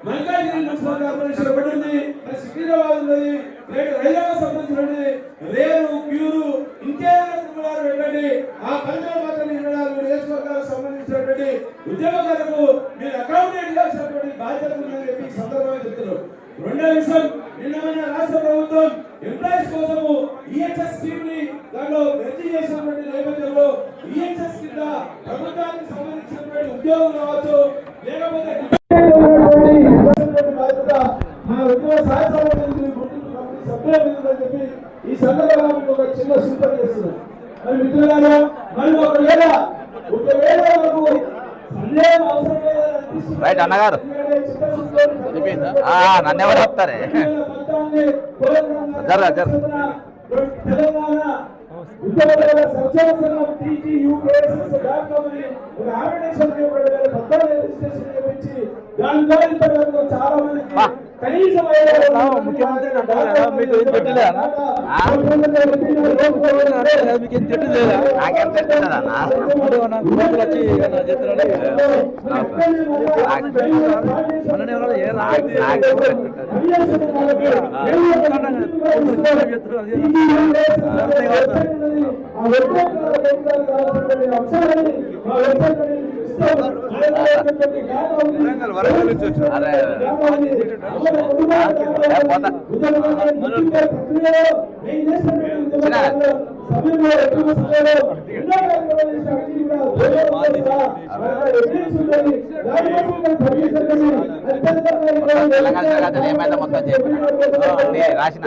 Malkajgiri municipal corporation ఒకటి ఉంది, సికింద్రాబాద్ ఉన్నది, హైదరాబాద్ సంబంధించినది, రేరు క్యూరు ఇంకేమైనా వెళ్ళండి. ఆ పరిధిలో మాత్రం 24 నియోజకవర్గాలకు సంబంధించినటువంటి ఉద్యోగాలకు మీరు అకౌంటెంట్ చేసినటువంటి బాధ్యత ఉందని చెప్పి ఈ సందర్భంగా చెప్తున్నారు. రెండో విషయం, నిన్న రాష్ట్ర ప్రభుత్వం ఎంప్లాయీస్ కోసము ఈహెచ్ఎస్ స్కీమ్ ని దాంట్లో రద్దు చేసినటువంటి నేపథ్యంలో ఈహెచ్ఎస్ కింద ప్రభుత్వానికి సంబంధించినటువంటి ఉద్యోగులు కావచ్చు, లేకపోతే మన ఉద్యోగ సహాయ చెప్పి ఈ సందర్భంగా ఒక చిన్న సూచన చేస్తున్నాం. మరి మిత్రులారా, మరి ఒకవేళ మనకు సందేహం అవసరం లేదని రైట్ అన్నగారు నన్ను ఎవరు చెప్తారే తెలంగాణ ఉద్యోగుల సంక్షేమ సంఘం TGUKSS.com అని ఒక ఆర్గనైజేషన్ 2014 రిజిస్ట్రేషన్ చేయించి దాని ద్వారా ఇంతవరకు చాలా మందికి కనీసం ముఖ్యమంత్రి మీకు ఏం పెట్టలేదా? మీకు ఏం తిట్టలేదా? నాకేం తిట్టలేదన్నా వచ్చి ఏమైనా మొత్తం చెప్పిన రాసిన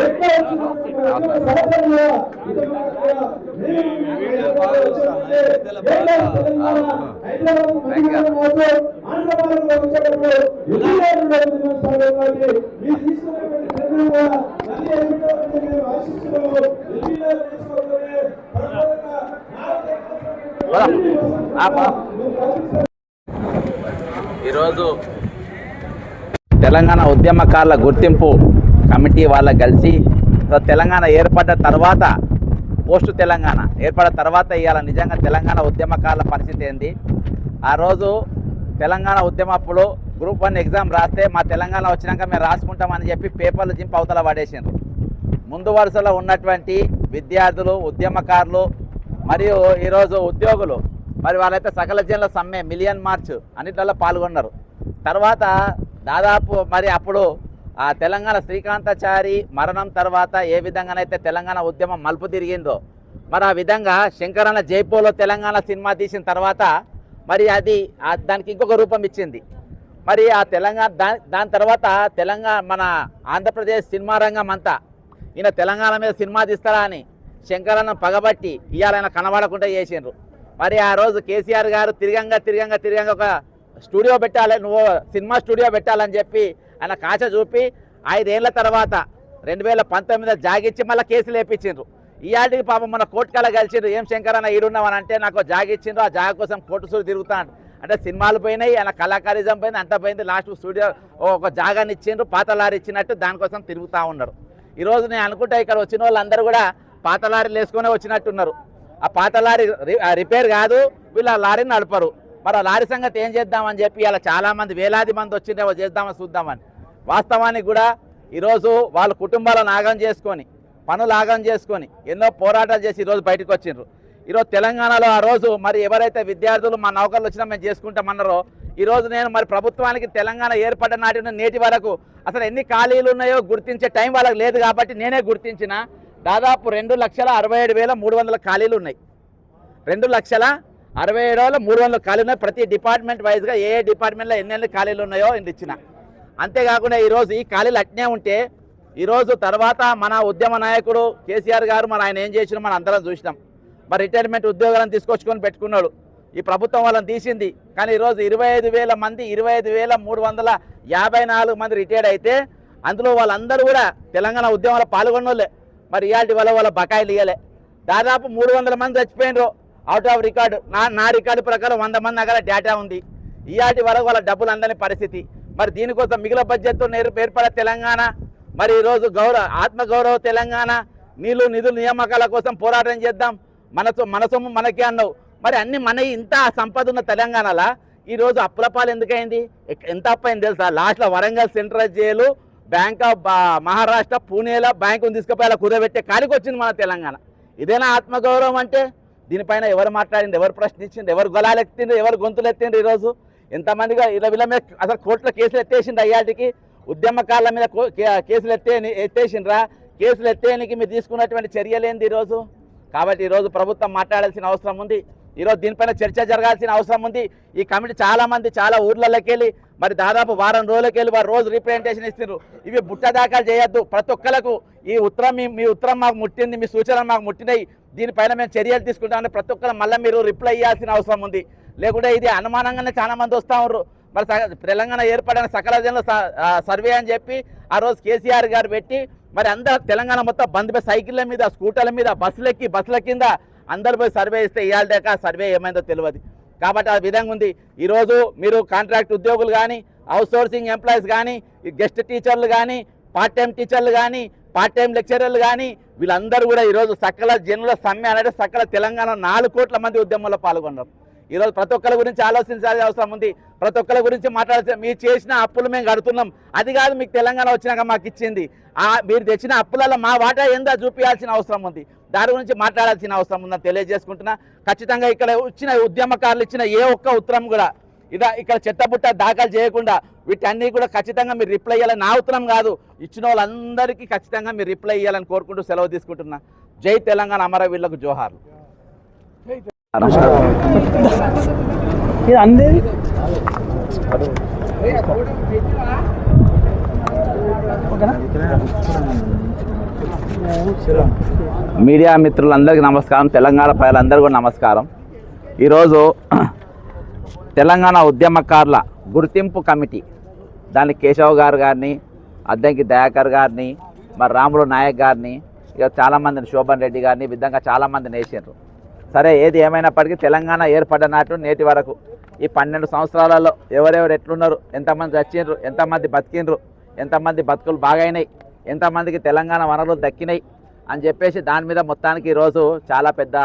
ఈరోజు తెలంగాణ ఉద్యమకారుల గుర్తింపు కమిటీ వాళ్ళకి కలిసి తెలంగాణ ఏర్పడ్డ తర్వాత పోస్టు తెలంగాణ ఏర్పడిన తర్వాత ఇవాళ నిజంగా తెలంగాణ ఉద్యమకారుల పరిస్థితి ఏంది. ఆ రోజు తెలంగాణ ఉద్యమప్పుడు గ్రూప్ 1 ఎగ్జామ్ రాస్తే మా తెలంగాణ వచ్చినాక మేము రాసుకుంటామని చెప్పి పేపర్లు చింపి అవతల పడేసారు. ముందు వరుసలో ఉన్నటువంటి విద్యార్థులు, ఉద్యమకారులు మరియు ఈరోజు ఉద్యోగులు మరి వాళ్ళైతే సకల జనుల సమ్మె మిలియన్ మార్చ్ అన్నిట్లలో పాల్గొన్నారు. తర్వాత దాదాపు మరి అప్పుడు ఆ తెలంగాణ శ్రీకాంతాచారి మరణం తర్వాత ఏ విధంగానైతే తెలంగాణ ఉద్యమం మలుపు తిరిగిందో మరి ఆ విధంగా శంకరన్న జైపూర్లో తెలంగాణ సినిమా తీసిన తర్వాత మరి అది దానికి ఇంకొక రూపం ఇచ్చింది. మరి ఆ తెలంగాణ దాని తర్వాత తెలంగాణ మన ఆంధ్రప్రదేశ్ సినిమా రంగం అంతా ఈయన తెలంగాణ మీద సినిమా తీస్తారా అని శంకరన్న పగబట్టి ఇవాళ ఆయన కనబడకుండా చేసిండ్రు. మరి ఆ రోజు కేసీఆర్ గారు తిరగంగా ఒక స్టూడియో పెట్టాలి, నువ్వు సినిమా స్టూడియో పెట్టాలని చెప్పి ఆయన కాచ చూపి 5 ఏళ్ల తర్వాత 2019 జాగిచ్చి మళ్ళీ కేసులు వేయించిండ్రు. ఇవాటికి పాపం మన కోర్టుకాల కలిసిండ్రు. ఏం శంకరన్న ఈడున్నామని అంటే నాకు జాగ ఇచ్చిండ్రు, ఆ జాగ కోసం కోర్టు సూరు తిరుగుతాను అంటే సినిమాలు పోయినాయి, ఆయన కళాకారిజం పోయింది, అంతా పోయింది. లాస్ట్ స్టూడియో ఒక జాగాని ఇచ్చిండ్రు, పాత లారీ ఇచ్చినట్టు దానికోసం తిరుగుతూ ఉన్నారు. ఈరోజు నేను అనుకుంటా ఇక్కడ వచ్చిన వాళ్ళందరూ కూడా పాత లారీలు వేసుకునే వచ్చినట్టున్నారు. ఆ పాత లారీ రిపేర్ కాదు, వీళ్ళు ఆ లారీని నడపరు. మరి ఆ లారీ సంగతి ఏం చేద్దామని చెప్పి ఇలా చాలామంది వేలాది మంది వచ్చిందేమో చేద్దామని చూద్దామని. వాస్తవానికి కూడా ఈరోజు వాళ్ళ కుటుంబాలను ఆగం చేసుకొని పనులు ఆగం చేసుకొని ఎన్నో పోరాటాలు చేసి ఈరోజు బయటకు వచ్చిండ్రు. ఈరోజు తెలంగాణలో ఆ రోజు మరి ఎవరైతే విద్యార్థులు మా నౌకర్లు వచ్చినా మేము చేసుకుంటామన్నారో ఈరోజు నేను మరి ప్రభుత్వానికి తెలంగాణ ఏర్పడ్డ నాటి నేటి వరకు అసలు ఎన్ని ఖాళీలు ఉన్నాయో గుర్తించే టైం వాళ్ళకి లేదు. కాబట్టి నేనే గుర్తించిన దాదాపు 2,67,300 ఖాళీలు ఉన్నాయి. 2,67,300 ఖాళీలు ఉన్నాయి. ప్రతి డిపార్ట్మెంట్ వైజ్గా ఏ డిపార్ట్మెంట్లో ఎన్నెన్ని ఖాళీలు ఉన్నాయో ఇచ్చిన. అంతేకాకుండా ఈరోజు ఈ ఖాళీలు అట్నే ఉంటే ఈరోజు తర్వాత మన ఉద్యమ నాయకుడు కేసీఆర్ గారు మరి ఆయన ఏం చేసినా మనం అందరం చూసినాం. మరి రిటైర్మెంట్ ఉద్యోగాలను తీసుకొచ్చుకొని పెట్టుకున్నాడు. ఈ ప్రభుత్వం వాళ్ళని తీసింది. కానీ ఈరోజు 25,000 మంది 25,354 మంది రిటైర్డ్ అయితే అందులో వాళ్ళందరూ కూడా తెలంగాణ ఉద్యమంలో పాల్గొన్నోళ్ళే. మరి ఇవాటి వాళ్ళ బకాయిలు ఇవ్వలే. దాదాపు 300 మంది చచ్చిపోయినరు అవుట్ ఆఫ్ రికార్డు. నా రికార్డు ప్రకారం 100 మంది దగ్గర డేటా ఉంది. ఇవాటి వరకు వాళ్ళ డబ్బులు అందని పరిస్థితి. మరి దీనికోసం మిగిలిన బడ్జెట్తో ఏర్పడే తెలంగాణ, మరి ఈరోజు ఆత్మగౌరవ తెలంగాణ, నిధుల నియామకాల కోసం పోరాటం చేద్దాం, మన సొమ్ము మనకే అన్నావు. మరి అన్ని మన ఇంత సంపద ఉన్న తెలంగాణలో ఈరోజు అప్పుల పాలు ఎందుకైంది? ఎంత అప్పు అయింది తెలుసా? లాస్ట్లో Warangal central jail, bank of Maharashtra పూణేలో బ్యాంకును తీసుకుపోయి అలా కుదబెట్టే కాడికి వచ్చింది మన తెలంగాణ. ఇదేనా ఆత్మగౌరవం అంటే? దీనిపైన ఎవరు మాట్లాడింది, ఎవరు ప్రశ్నించింది, ఎవరు గొలాలు ఎత్తిండ్రు, ఎవరు గొంతులు ఎత్తిండ్రు? ఈరోజు ఎంతమందిగా వీళ్ళ మీద అసలు కోర్టులో కేసులు ఎత్తేసిండ్రు. అయ్యాటికి ఉద్యమకారుల మీద కేసులు ఎత్తేసిండ్రా? కేసులు ఎత్తేయడానికి మీరు తీసుకున్నటువంటి చర్యలేంది ఈరోజు? కాబట్టి ఈరోజు ప్రభుత్వం మాట్లాడాల్సిన అవసరం ఉంది. ఈరోజు దీనిపైన చర్చ జరగాల్సిన అవసరం ఉంది. ఈ కమిటీ చాలామంది చాలా ఊర్లలోకి వెళ్ళి మరి దాదాపు వారం రోజులకి వెళ్ళి వారు రోజు రిప్రజెంటేషన్ ఇస్తున్నారు. ఇవి బుట్ట దాఖలు చేయొద్దు. ప్రతి ఒక్కరికి ఈ ఉత్తరం మీ ఉత్తరం మాకు ముట్టింది, మీ సూచనలు మాకు ముట్టినాయి, దీనిపైన మేము చర్యలు తీసుకుంటామని ప్రతి ఒక్కరు మళ్ళీ మీరు రిప్లై ఇవ్వాల్సిన అవసరం ఉంది. లేకుంటే ఇది అనుమానంగానే చాలా మంది వస్తూ ఉన్నారు. మరి తెలంగాణ ఏర్పడిన సకల జనుల సర్వే అని చెప్పి ఆ రోజు కేసీఆర్ గారు పెట్టి మరి అందరూ తెలంగాణ మొత్తం బంద్ పై సైకిళ్ళ మీద, స్కూటర్ల మీద, బస్సుల కింద అందరు పోయి సర్వే ఇస్తే ఇవాళ దాకా సర్వే ఏమైందో తెలియదు. కాబట్టి ఆ విధంగా ఉంది. ఈరోజు మీరు కాంట్రాక్ట్ ఉద్యోగులు కానీ, అవుట్ సోర్సింగ్ ఎంప్లాయీస్ కానీ, గెస్ట్ టీచర్లు కానీ, పార్ట్ టైం టీచర్లు కానీ, పార్ట్ టైం లెక్చరర్లు కానీ, వీళ్ళందరూ కూడా ఈరోజు సకల జనుల సమ్మె అనేది సకల తెలంగాణ 4 కోట్ల మంది ఉద్యమంలో పాల్గొన్నారు. ఈరోజు ప్రతి ఒక్కరి గురించి ఆలోచించాల్సిన అవసరం ఉంది. ప్రతి ఒక్కరి గురించి మాట్లాడాల్సిన, మీరు చేసిన అప్పులు మేము కడుతున్నాం, అది కాదు మీకు తెలంగాణ వచ్చినాక మాకు ఇచ్చింది. మీరు తెచ్చిన అప్పులలో మా వాటా ఏందో చూపించాల్సిన అవసరం ఉంది. దాని గురించి మాట్లాడాల్సిన అవసరం ఉందని తెలియజేసుకుంటున్నా. ఖచ్చితంగా ఇక్కడ వచ్చిన ఉద్యమకారులు ఇచ్చిన ఏ ఒక్క ఉత్తరం కూడా ఇక్కడ చెత్తబుట్ట దాఖలు చేయకుండా వీటన్నీ కూడా ఖచ్చితంగా మీరు రిప్లై ఇవ్వాలి. నా ఉత్తరం కాదు, ఇచ్చిన వాళ్ళందరికీ ఖచ్చితంగా మీరు రిప్లై ఇవ్వాలని కోరుకుంటూ సెలవు తీసుకుంటున్నా. జై తెలంగాణ, అమరవీరులకు జోహార్లు. ఇది అందేది మీడియా మిత్రులందరికీ నమస్కారం. తెలంగాణ ప్రజలందరికీ కూడా నమస్కారం. ఈరోజు తెలంగాణ ఉద్యమకారుల గుర్తింపు కమిటీ, దానికి కేశవ్ గారిని, అద్దంకి దయాకర్ గారిని, మరి రాములు నాయక్ గారిని, ఇక చాలామందిని, శోభన్ రెడ్డి గారిని, విధంగా చాలామందిని వేసారు. సరే, ఏది ఏమైనప్పటికీ తెలంగాణ ఏర్పడ్డ నాటు నేటి వరకు ఈ 12 సంవత్సరాలలో ఎవరెవరు ఎట్లున్నారు, ఎంతమంది చచ్చిండ్రు, ఎంతమంది బతికిండ్రు, ఎంతమంది బతుకులు బాగైనాయి, ఎంతమందికి తెలంగాణ వనరులు దక్కినాయి అని చెప్పేసి దాని మీద మొత్తానికి ఈరోజు చాలా పెద్ద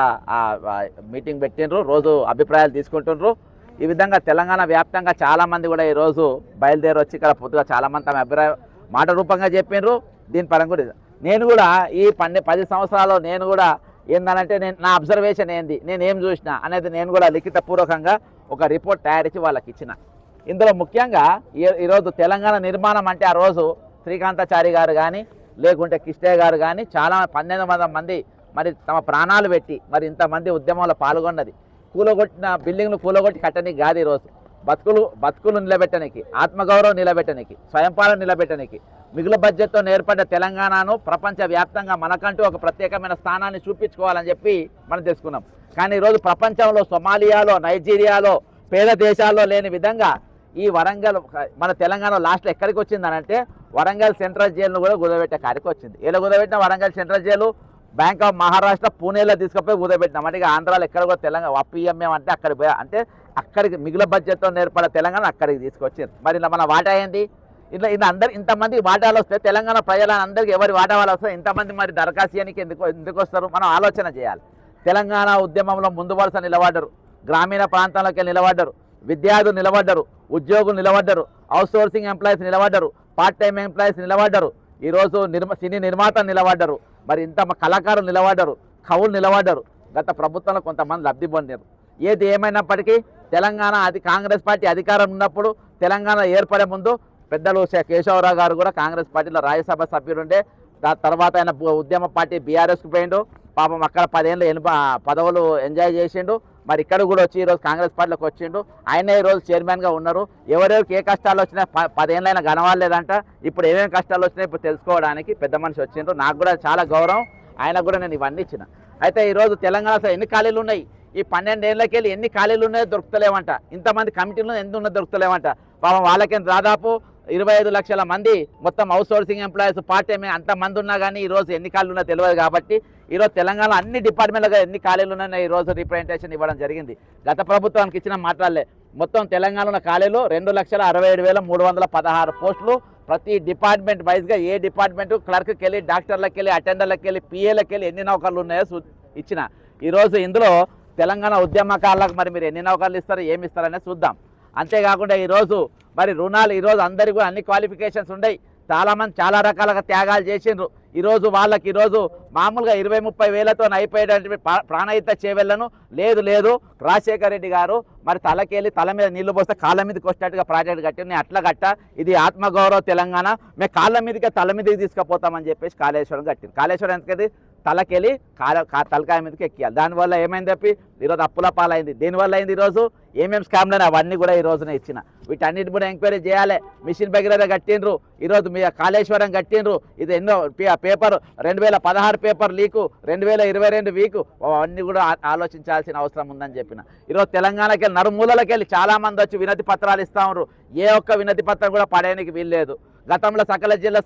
మీటింగ్ పెట్టిండ్రు. రోజు అభిప్రాయాలు తీసుకుంటుండ్రు. ఈ విధంగా తెలంగాణ వ్యాప్తంగా చాలామంది కూడా ఈరోజు బయలుదేరి వచ్చి ఇక్కడ పొద్దుగా చాలామంది తమ అభిప్రాయం మాట రూపంగా చెప్పిండ్రు. దీని పరంగా కూడా నేను కూడా ఈ 10 సంవత్సరాల్లో నేను కూడా ఏందనంటే నా అబ్జర్వేషన్ ఏంది, నేనేం చూసినా అనేది నేను కూడా లిఖితపూర్వకంగా ఒక రిపోర్ట్ తయారించి వాళ్ళకి ఇచ్చిన. ఇందులో ముఖ్యంగా ఈరోజు తెలంగాణ నిర్మాణం అంటే ఆ రోజు శ్రీకాంతాచారి గారు కానీ, లేకుంటే కిష్టయ్య గారు కానీ, చాలా 1200 మంది మరి తమ ప్రాణాలు పెట్టి మరి ఇంతమంది ఉద్యమంలో పాల్గొన్నది. కూలగొట్టిన బిల్డింగ్లు కూలగొట్టి కట్టడానికి కాదు. ఈరోజు బతుకులు నిలబెట్టడానికి, ఆత్మగౌరవం నిలబెట్టడానికి, స్వయంపాలన నిలబెట్టడానికి, మిగులు బడ్జెట్తో ఏర్పడ్డ తెలంగాణను ప్రపంచవ్యాప్తంగా మనకంటూ ఒక ప్రత్యేకమైన స్థానాన్ని చూపించుకోవాలని చెప్పి మనం తెలుసుకున్నాం. కానీ ఈరోజు ప్రపంచంలో సొమాలియాలో, నైజీరియాలో, పేద దేశాల్లో లేని విధంగా ఈ వరంగల్ మన తెలంగాణ లాస్ట్లో ఎక్కడికి వచ్చిందనంటే వరంగల్ సెంట్రల్ జైలును కూడా కుదబెట్టే కాడికి వచ్చింది. ఎలా కుదబెట్టిన Warangal central jail bank of Maharashtra పూణేలో తీసుకుపోయి కుదబెట్టినాం. అంటే ఇక ఆంధ్రాలో ఎక్కడ కూడా తెలంగాణ అప్పిఎంఎం అంటే అక్కడికి పోయా, అంటే అక్కడికి మిగులు బడ్జెట్తో ఏర్పడే తెలంగాణ అక్కడికి తీసుకొచ్చింది. మరి ఇలా మన వాటా ఏంది? ఇట్లా అందరు ఇంతమంది వాటాలు వస్తే తెలంగాణ ప్రజలందరికీ ఎవరి వాటా వాళ్ళు వస్తారు, ఇంతమంది మరి దరఖాస్తు చేయడానికి ఎందుకు వస్తారు? మనం ఆలోచన చేయాలి. తెలంగాణ ఉద్యమంలో ముందు వరుస నిలబడ్డరు, గ్రామీణ ప్రాంతాల్లోకి నిలబడ్డరు, విద్యార్థులు నిలబడ్డరు, ఉద్యోగులు నిలబడ్డరు, అవుట్ సోర్సింగ్ ఎంప్లాయీస్ నిలబడ్డరు, పార్ట్ టైం ఎంప్లాయీస్ నిలబడ్డరు, ఈరోజు సినీ నిర్మాతలు నిలబడ్డరు, మరి ఇంత కళాకారులు నిలబడ్డరు, కవులు నిలబడ్డరు. గత ప్రభుత్వంలో కొంతమంది లబ్ధి పొందారు. ఏది ఏమైనప్పటికీ తెలంగాణ కాంగ్రెస్ పార్టీ అధికారం ఉన్నప్పుడు తెలంగాణ ఏర్పడే ముందు పెద్దలు కేశవరావు గారు కూడా కాంగ్రెస్ పార్టీలో రాజ్యసభ సభ్యులుండే. దాని తర్వాత ఆయన ఉద్యమ పార్టీ బీఆర్ఎస్కి పోయిండు. పాపం అక్కడ 10 ఏళ్ళు పదవులు ఎంజాయ్ చేసిండు. మరి ఇక్కడ కూడా వచ్చి ఈరోజు కాంగ్రెస్ పార్టీలోకి వచ్చిండు. ఆయనే ఈరోజు చైర్మన్గా ఉన్నారు. ఎవరెవరికి ఏ కష్టాలు వచ్చినా 10 ఏళ్ళైనా గనవాలేదంట. ఇప్పుడు ఏమేమి కష్టాలు వచ్చినాయి ఇప్పుడు తెలుసుకోవడానికి పెద్ద మనిషి వచ్చిండ్రు. నాకు కూడా చాలా గౌరవం. ఆయనకు కూడా నేను ఇవన్నీ ఇచ్చిన. అయితే ఈరోజు తెలంగాణ ఎన్ని ఖాళీలు ఉన్నాయి? ఈ 12 ఏళ్ళకి వెళ్ళి ఎన్ని ఖాళీలు ఉన్నాయో దొరుకుతలేవంట. ఇంతమంది కమిటీలు ఎంత ఉన్నదో దొరుకుతలేవంట. పాపం వాళ్ళకి దాదాపు 25 లక్షల మంది మొత్తం out sourcing employees, part time అంతమంది ఉన్నా కానీ ఈరోజు ఎన్ని ఖాళీలు ఉన్నా తెలియదు. కాబట్టి ఈరోజు తెలంగాణ అన్ని డిపార్ట్మెంట్లుగా ఎన్ని ఖాళీలు ఉన్నాయో ఈరోజు రిప్రజెంటేషన్ ఇవ్వడం జరిగింది. గత ప్రభుత్వానికి ఇచ్చిన మాట్లాడలే. మొత్తం తెలంగాణలో ఖాళీలు 2,67,316 పోస్టులు. ప్రతి డిపార్ట్మెంట్ వైజ్గా ఏ డిపార్ట్మెంట్ క్లర్క్కి వెళ్ళి, డాక్టర్లకు వెళ్ళి, అటెండర్లకు వెళ్ళి, పిఏలకు వెళ్ళి ఎన్ని నౌకర్లు ఉన్నాయో ఇచ్చిన. ఈరోజు ఇందులో తెలంగాణ ఉద్యమకారులకు మరి మీరు ఎన్ని నౌకర్లు ఇస్తారు, ఏమి ఇస్తారనేది చూద్దాం. అంతేకాకుండా ఈరోజు మరి రుణాలు ఈరోజు అందరికీ కూడా అన్ని క్వాలిఫికేషన్స్ ఉన్నాయి. చాలామంది చాలా రకాలుగా త్యాగాలు చేసిండ్రు. ఈరోజు వాళ్ళకి ఈరోజు మామూలుగా 20-30 వేలతో అయిపోయేటువంటి ప్రాణహిత చేవెళ్లను లేదు రాజశేఖర రెడ్డి గారు మరి తల మీద నీళ్లు పోస్తే కాళ్ళ మీదకి వచ్చేట్టుగా ప్రాజెక్ట్ కట్టింది. అట్లా గట్ట ఇది ఆత్మగౌరవ తెలంగాణ, మేము కాళ్ళ మీదకి తల మీదకి తీసుకుపోతామని చెప్పేసి కాళేశ్వరం కట్టింది. కాళేశ్వరం ఎందుకది తలకెళ్ళి తలకాయ మీదకి ఎక్కియాలి. దానివల్ల ఏమైంది చెప్పి ఈరోజు అప్పుల పాలైంది. దీనివల్ల అయింది ఈరోజు ఏమేమి స్కామ్లు అవన్నీ కూడా ఈ రోజున ఇచ్చిన వీటన్నిటి కూడా ఎంక్వైరీ చేయాలి. మిషన్ భగీరథ కట్టిండ్రు, ఈరోజు మీ కాళేశ్వరం కట్టిండ్రు. ఇది ఎన్నో పేపర్ 2016 పేపర్ లీకు, 2022 వీకు, అవన్నీ కూడా ఆలోచించాల్సిన అవసరం ఉందని చెప్పిన. ఈరోజు తెలంగాణకి నలుమూలలకి వెళ్ళి చాలామంది వచ్చి వినతి పత్రాలు ఇస్తా ఉన్నారు. ఏ ఒక్క వినతి పత్రం కూడా పడేయడానికి వీల్లేదు. గతంలో సకల జిల్లా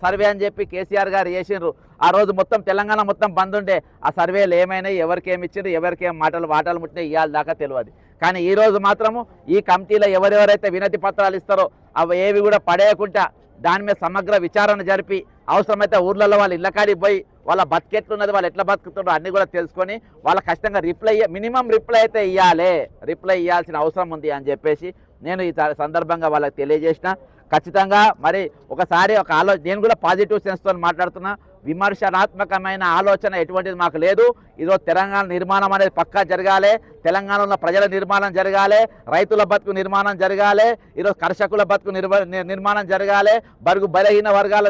సర్వే అని చెప్పి కేసీఆర్ గారు చేసిండ్రు. ఆ రోజు మొత్తం తెలంగాణ మొత్తం బంద్ ఉండే. ఆ సర్వేలు ఏమైనాయి, ఎవరికి ఏమి ఇచ్చిండ్రు, ఎవరికి ఏం వాటాలు ముట్టినాయి ఇవాళ దాకా తెలియదు. కానీ ఈరోజు మాత్రము ఈ కమిటీలో ఎవరెవరైతే వినతి పత్రాలు ఇస్తారో అవి ఏవి కూడా పడేయకుండా దాని మీద సమగ్ర విచారణ జరిపి అవసరమైతే ఊర్లలో వాళ్ళ ఇళ్ళకాడికి పోయి వాళ్ళ బతికెట్లున్నది, వాళ్ళు ఎట్లా బతుకుతుండో అన్నీ కూడా తెలుసుకొని వాళ్ళ కష్టంగా మినిమం రిప్లై అయితే రిప్లై ఇవ్వాల్సిన అవసరం ఉంది అని చెప్పేసి నేను ఈ సందర్భంగా వాళ్ళకి తెలియజేసిన. ఖచ్చితంగా మరి ఒకసారి నేను కూడా పాజిటివ్ సెన్స్తో మాట్లాడుతున్నా. విమర్శనాత్మకమైన ఆలోచన ఎటువంటిది మాకు లేదు. ఈరోజు తెలంగాణ నిర్మాణం అనేది పక్కా జరగాలి, తెలంగాణలో ప్రజల నిర్మాణం జరగాలి, రైతుల బతుకు నిర్మాణం జరగాలి, ఈరోజు కర్షకుల బతుకు నిర్మాణం జరగాలి, బలహీన వర్గాల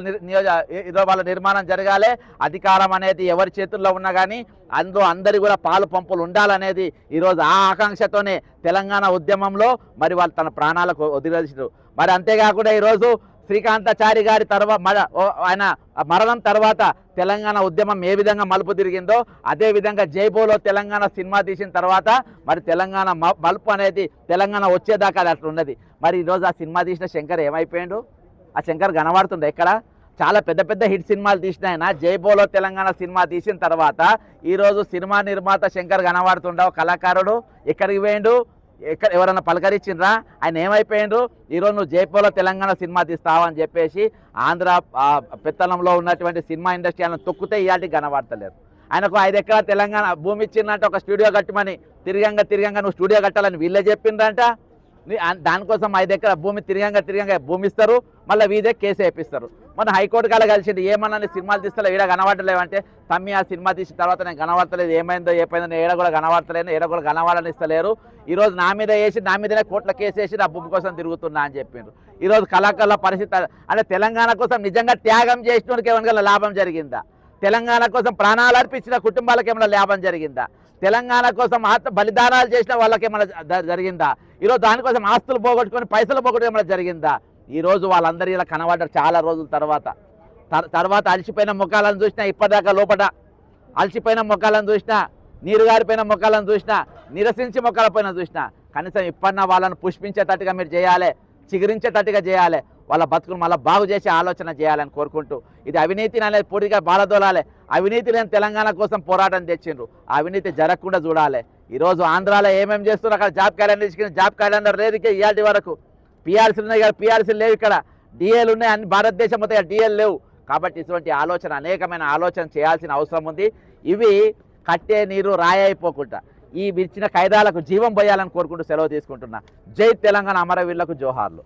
ఈరోజు వాళ్ళ నిర్మాణం జరగాలి. అధికారం అనేది ఎవరి చేతుల్లో ఉన్నా కానీ అందులో అందరి కూడా పాలు పంపులు ఉండాలనేది ఈరోజు ఆ ఆకాంక్షతోనే తెలంగాణ ఉద్యమంలో మరి వాళ్ళు తన ప్రాణాలకు వదిలేసారు. మరి అంతేకాకుండా ఈరోజు శ్రీకాంతాచారి గారి ఆయన మరణం తర్వాత తెలంగాణ ఉద్యమం ఏ విధంగా మలుపు తిరిగిందో అదేవిధంగా జైబోలో తెలంగాణ సినిమా తీసిన తర్వాత మరి తెలంగాణ మలుపు అనేది తెలంగాణ వచ్చేదాకా అది అట్లా ఉన్నది. మరి ఈరోజు ఆ సినిమా తీసిన శంకర్ ఏమైపోయాడు? ఆ శంకర్ కనబడుతుండే ఎక్కడ? చాలా పెద్ద పెద్ద హిట్ సినిమాలు తీసిన ఆయన జైబోలో తెలంగాణ సినిమా తీసిన తర్వాత ఈరోజు సినిమా నిర్మాత శంకర్ కనబడుతుండవు. కళాకారుడు ఎక్కడికి పోయిండు? ఎవరన్నా పలకరించిండ్రా? ఆయన ఏమైపోయిండ్రు? ఈరోజు నువ్వు జైపూర్లో తెలంగాణ సినిమా తీస్తావని చెప్పేసి ఆంధ్ర పెత్తనంలో ఉన్నటువంటి సినిమా ఇండస్ట్రీ ఆయన తొక్కితే ఇయాటికి కనబడతలేరు. ఆయనకు 5 ఎకరాల తెలంగాణ భూమి ఇచ్చిందంటే ఒక స్టూడియో కట్టమని తిరగంగా నువ్వు స్టూడియో కట్టాలని వీళ్ళే చెప్పిండ్రంట. దానికోసం 5 ఎకరాల భూమి తిరగంగా భూమి ఇస్తారు, మళ్ళీ వీదే కేసు వేపిస్తారు. మన హైకోర్టు కాల కలిసింది ఏమన్నా సినిమాలు తీస్తలే ఈడ కనబడలేవంటే తమ్మి ఆ సినిమా తీసిన తర్వాత నేను కనబడతలేదు, ఏమైందో ఏడ కూడా కనబడతలేను, ఏడ కూడా కనబడనిస్తలేరు. ఈరోజు నా మీదనే కోర్టుల కేసు వేసి నా భూమి కోసం తిరుగుతున్నా అని చెప్పిండ్రు. ఈరోజు కళాకారుల పరిస్థితి అంటే తెలంగాణ కోసం నిజంగా త్యాగం చేసినోడికి ఏమైనా లాభం జరిగిందా? తెలంగాణ కోసం ప్రాణాలు అర్పించిన కుటుంబాలకు ఏమైనా లాభం జరిగిందా? తెలంగాణ కోసం బలిదానాలు చేసిన వాళ్ళకి ఏమైనా జరిగిందా? ఈరోజు దానికోసం ఆస్తులు పోగొట్టుకొని పైసలు పోగొట్టుకుని ఏమైనా జరిగిందా? ఈరోజు వాళ్ళందరూ ఇలా కనబడ్డారు చాలా రోజుల తర్వాత అలసిపోయిన ముఖాలను చూసినా, ఇప్పటిదాకా లోపల అలసిపోయిన ముఖాలను చూసినా, నీరు గారిపోయిన ముఖాలను చూసినా, నిరసించి ముఖాల పైన చూసినా కనీసం ఇప్పటినా వాళ్ళని పుష్పించేటట్టుగా మీరు చేయాలి, చిగురించేటట్టుగా చేయాలి, వాళ్ళ బతుకులు మళ్ళీ బాగు చేసే ఆలోచన చేయాలని కోరుకుంటూ ఇది అవినీతిని అనేది పూర్తిగా బాలదోలాలి. అవినీతి లేని తెలంగాణ కోసం పోరాటం తెచ్చిండ్రు, అవినీతి జరగకుండా చూడాలి. ఈరోజు ఆంధ్రాలో ఏమేమి చేస్తున్నారు? అక్కడ జాబ్ క్యాలెండర్ లేదు ఇవాళ వరకు. పిఆర్సీలు ఉన్నాయి కదా, పిఆర్సీలు లేవు. ఇక్కడ డిఏలు ఉన్నాయి, అన్ని భారతదేశం మొత్తం డిఏలు లేవు. కాబట్టి ఇటువంటి అనేకమైన ఆలోచన చేయాల్సిన అవసరం ఉంది. ఇవి కట్టే నీరు రాయైపోకుండా ఈ ఇచ్చిన ఖైదాలకు జీవం పోయాలని కోరుకుంటూ సెలవు తీసుకుంటున్నా. జై తెలంగాణ, అమరవీరులకు జోహార్లు.